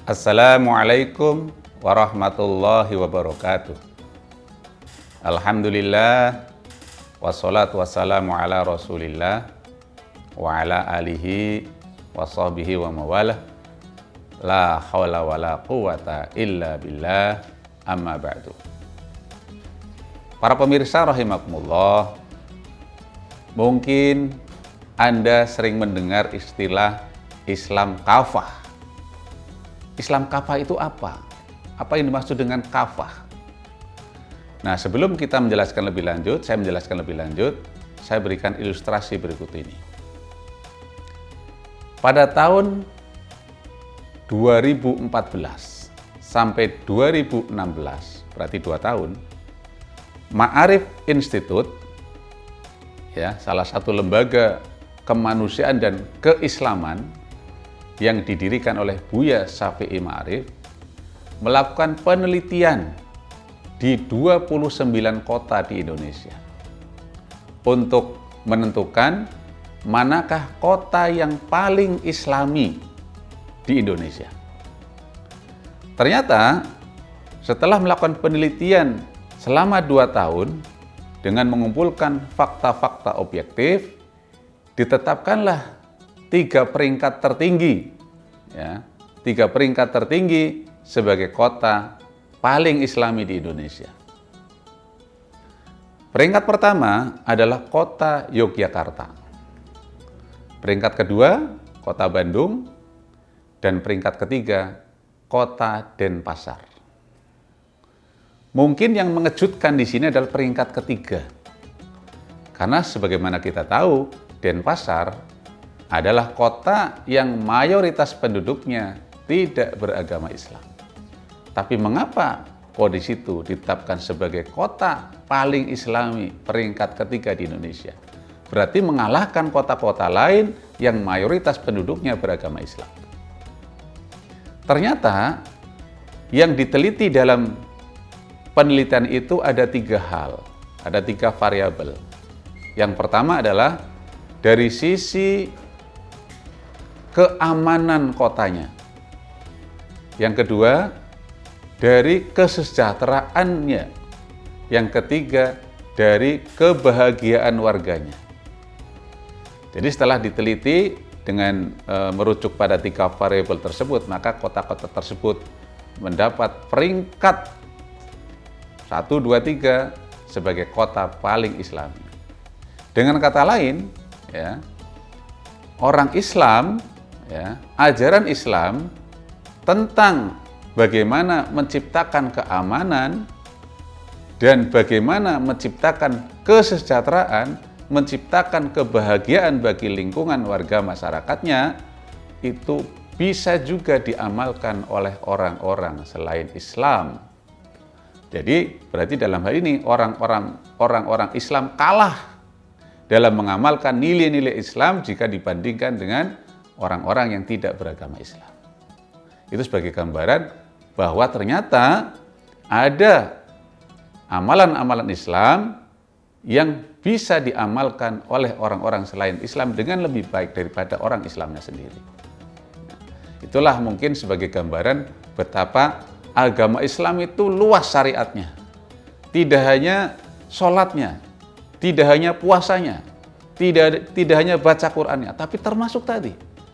Assalamualaikum warahmatullahi wabarakatuh. Alhamdulillah, wassalatu wassalamu ala rasulillah wa ala alihi wa sahbihi wa mawalah. La hawla wa la quwata illa billah, amma ba'du. Para pemirsa rahimakumullah, mungkin Anda sering mendengar istilah Islam kafah. Islam kafah itu apa? Apa yang dimaksud dengan kafah? Nah, sebelum kita menjelaskan lebih lanjut, saya berikan ilustrasi berikut ini. Pada tahun 2014 sampai 2016, berarti 2 tahun, Ma'arif Institute, ya, salah satu lembaga kemanusiaan dan keislaman yang didirikan oleh Buya Syafi'i Ma'arif, melakukan penelitian di 29 kota di Indonesia untuk menentukan manakah kota yang paling islami di Indonesia. Ternyata setelah melakukan penelitian selama 2 tahun dengan mengumpulkan fakta-fakta objektif, ditetapkanlah 3 peringkat tertinggi, ya, 3 peringkat tertinggi sebagai kota paling islami di Indonesia. Peringkat pertama adalah kota Yogyakarta. Peringkat kedua, kota Bandung. Dan peringkat ketiga, kota Denpasar. Mungkin yang mengejutkan di sini adalah peringkat ketiga. Karena sebagaimana kita tahu, Denpasar adalah kota yang mayoritas penduduknya tidak beragama Islam. Tapi mengapa kok di situ ditetapkan sebagai kota paling islami peringkat ketiga di Indonesia? Berarti mengalahkan kota-kota lain yang mayoritas penduduknya beragama Islam. Ternyata yang diteliti dalam penelitian itu ada 3 hal, ada 3 variabel. Yang pertama adalah dari sisi keamanan kotanya. Yang kedua, dari kesejahteraannya. Yang ketiga, dari kebahagiaan warganya. Jadi setelah diteliti dengan merujuk pada 3 variabel tersebut, maka kota-kota tersebut mendapat peringkat 1, 2, 3 sebagai kota paling islami. Dengan kata lain, ya, orang Islam, ya, ajaran Islam tentang bagaimana menciptakan keamanan dan bagaimana menciptakan kesejahteraan, menciptakan kebahagiaan bagi lingkungan warga masyarakatnya, itu bisa juga diamalkan oleh orang-orang selain Islam. Jadi berarti dalam hal ini orang-orang Islam kalah dalam mengamalkan nilai-nilai Islam jika dibandingkan dengan orang-orang yang tidak beragama Islam. Itu sebagai gambaran bahwa ternyata ada amalan-amalan Islam yang bisa diamalkan oleh orang-orang selain Islam dengan lebih baik daripada orang Islamnya sendiri. Itulah mungkin sebagai gambaran betapa agama Islam itu luas syariatnya. Tidak hanya sholatnya, tidak hanya puasanya, tidak hanya baca Qur'annya, tapi termasuk tadi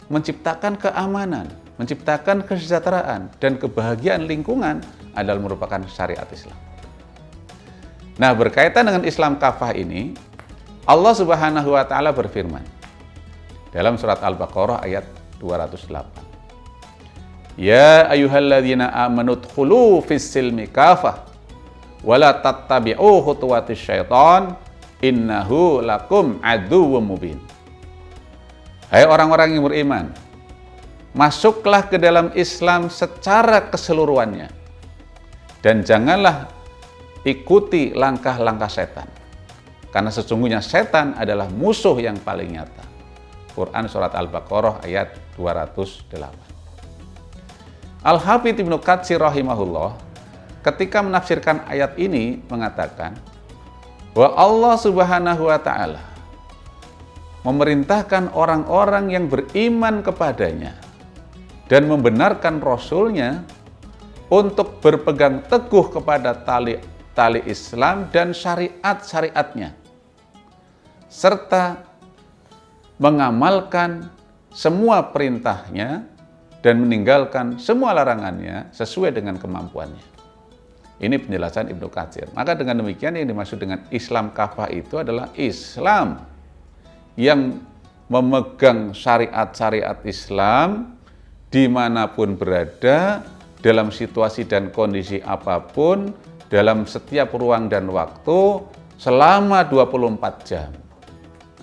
menciptakan keamanan, menciptakan kesejahteraan dan kebahagiaan lingkungan adalah merupakan syariat Islam. Nah, berkaitan dengan Islam kafah ini, Allah Subhanahu wa taala berfirman dalam surat Al-Baqarah ayat 208. Ya ayyuhalladzina amanu dkhulu fis-silmi kafah wa la tattabi'u khutuwatis syaitan innahu lakum aduwwum mubin. Hai orang-orang yang beriman, masuklah ke dalam Islam secara keseluruhannya dan janganlah ikuti langkah-langkah setan, karena sesungguhnya setan adalah musuh yang paling nyata. Quran surat Al-Baqarah ayat 208. Al-Hafidz Ibnu Katsir rahimahullah ketika menafsirkan ayat ini mengatakan bahwa Allah Subhanahu wa taala memerintahkan orang-orang yang beriman kepadanya dan membenarkan Rasulnya untuk berpegang teguh kepada tali Islam dan syariat-syariatnya, serta mengamalkan semua perintahnya dan meninggalkan semua larangannya sesuai dengan kemampuannya. Ini penjelasan Ibnu Katsir. Maka dengan demikian yang dimaksud dengan Islam kafah itu adalah Islam yang memegang syariat-syariat Islam dimanapun berada, dalam situasi dan kondisi apapun, dalam setiap ruang dan waktu, selama 24 jam.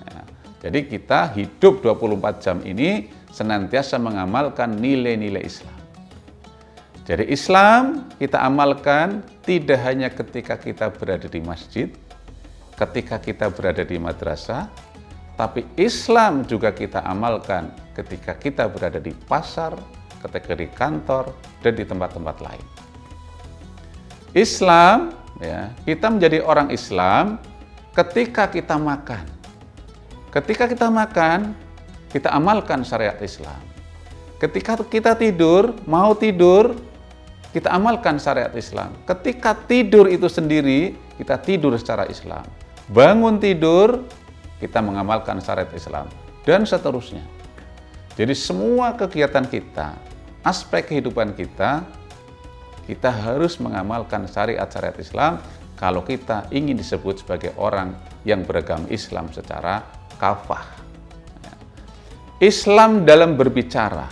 Nah, jadi kita hidup 24 jam ini senantiasa mengamalkan nilai-nilai Islam. Jadi Islam kita amalkan tidak hanya ketika kita berada di masjid, ketika kita berada di madrasah, tapi Islam juga kita amalkan ketika kita berada di pasar, ketika di kantor, dan di tempat-tempat lain. Islam, ya, kita menjadi orang Islam ketika kita makan. Ketika kita makan, kita amalkan syariat Islam. Ketika kita tidur, mau tidur, kita amalkan syariat Islam. Ketika tidur itu sendiri, kita tidur secara Islam. Bangun tidur, kita mengamalkan syariat Islam. Dan seterusnya. Jadi semua kegiatan kita, aspek kehidupan kita harus mengamalkan syariat-syariat Islam kalau kita ingin disebut sebagai orang yang beragama Islam secara kafah. Islam dalam berbicara,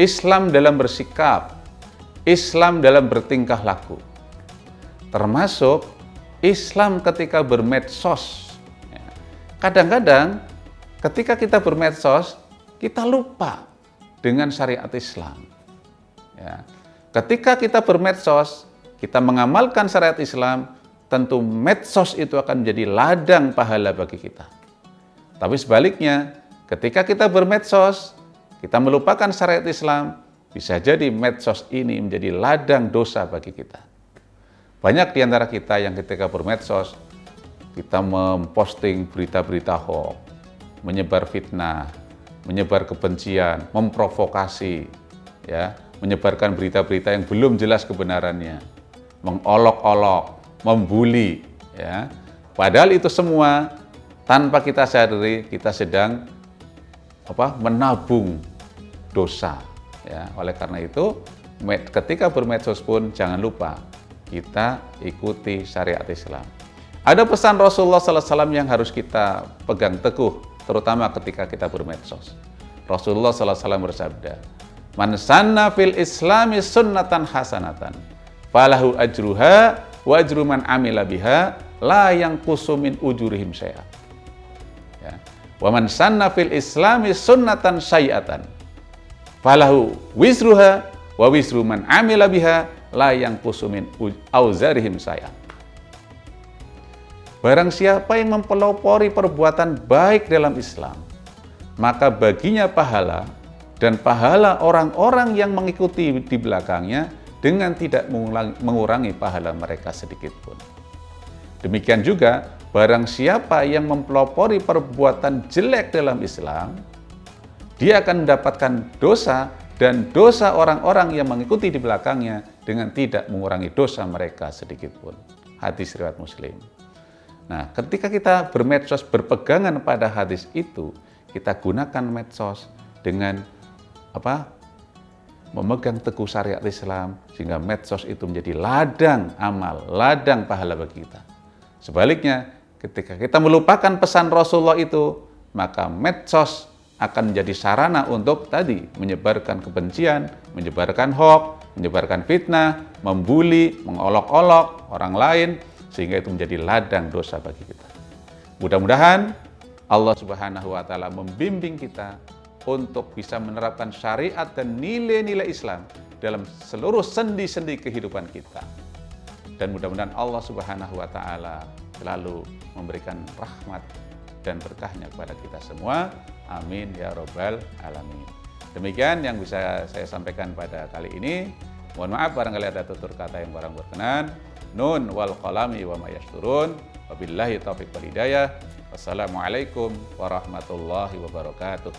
Islam dalam bersikap, Islam dalam bertingkah laku, termasuk Islam ketika bermedsos. Kadang-kadang ketika kita bermedsos, kita lupa dengan syariat Islam. Ya. Ketika kita bermedsos, kita mengamalkan syariat Islam, tentu medsos itu akan menjadi ladang pahala bagi kita. Tapi sebaliknya, ketika kita bermedsos, kita melupakan syariat Islam, bisa jadi medsos ini menjadi ladang dosa bagi kita. Banyak di antara kita yang ketika bermedsos, kita memposting berita-berita hoax, menyebar fitnah, menyebar kebencian, memprovokasi, ya, menyebarkan berita-berita yang belum jelas kebenarannya, mengolok-olok, membuli, ya. Padahal itu semua tanpa kita sadari kita sedang menabung dosa. Ya, oleh karena itu, ketika bermedsos pun jangan lupa kita ikuti syariat Islam. Ada pesan Rasulullah SAW yang harus kita pegang teguh, terutama ketika kita bermedsos. Rasulullah SAW bersabda, "Man sanna fil Islami sunnatan hasanatan, falahu ajruha wa ajru man amila biha, la yanqusu min ujurihim syai'a." Ya. Wa man sanna fil Islami sunnatan syai'atan, falahu wisruha wa wisru man amila biha, la yanqusu min auzarihim syai'an. Barang siapa yang mempelopori perbuatan baik dalam Islam, maka baginya pahala dan pahala orang-orang yang mengikuti di belakangnya dengan tidak mengurangi pahala mereka sedikit pun. Demikian juga, barang siapa yang mempelopori perbuatan jelek dalam Islam, dia akan mendapatkan dosa dan dosa orang-orang yang mengikuti di belakangnya dengan tidak mengurangi dosa mereka sedikit pun. Hadis riwayat Muslim. Nah, ketika kita bermedsos berpegangan pada hadis itu, kita gunakan medsos dengan memegang teguh syariat Islam, sehingga medsos itu menjadi ladang amal, ladang pahala bagi kita. Sebaliknya, ketika kita melupakan pesan Rasulullah itu, maka medsos akan menjadi sarana untuk tadi menyebarkan kebencian, menyebarkan hoax, menyebarkan fitnah, membuli, mengolok-olok orang lain, sehingga itu menjadi ladang dosa bagi kita. Mudah-mudahan Allah Subhanahu wa Ta'ala membimbing kita untuk bisa menerapkan syariat dan nilai-nilai Islam dalam seluruh sendi-sendi kehidupan kita. Dan mudah-mudahan Allah Subhanahu wa Ta'ala selalu memberikan rahmat dan berkahnya kepada kita semua. Amin ya rabbal alamin. Demikian yang bisa saya sampaikan pada kali ini. Mohon maaf barangkali ada tutur kata yang kurang berkenan. Nun wal qalami wa ma yasturun. Wabillahi taufiq wal hidayah. Wassalamualaikum warahmatullahi wabarakatuh.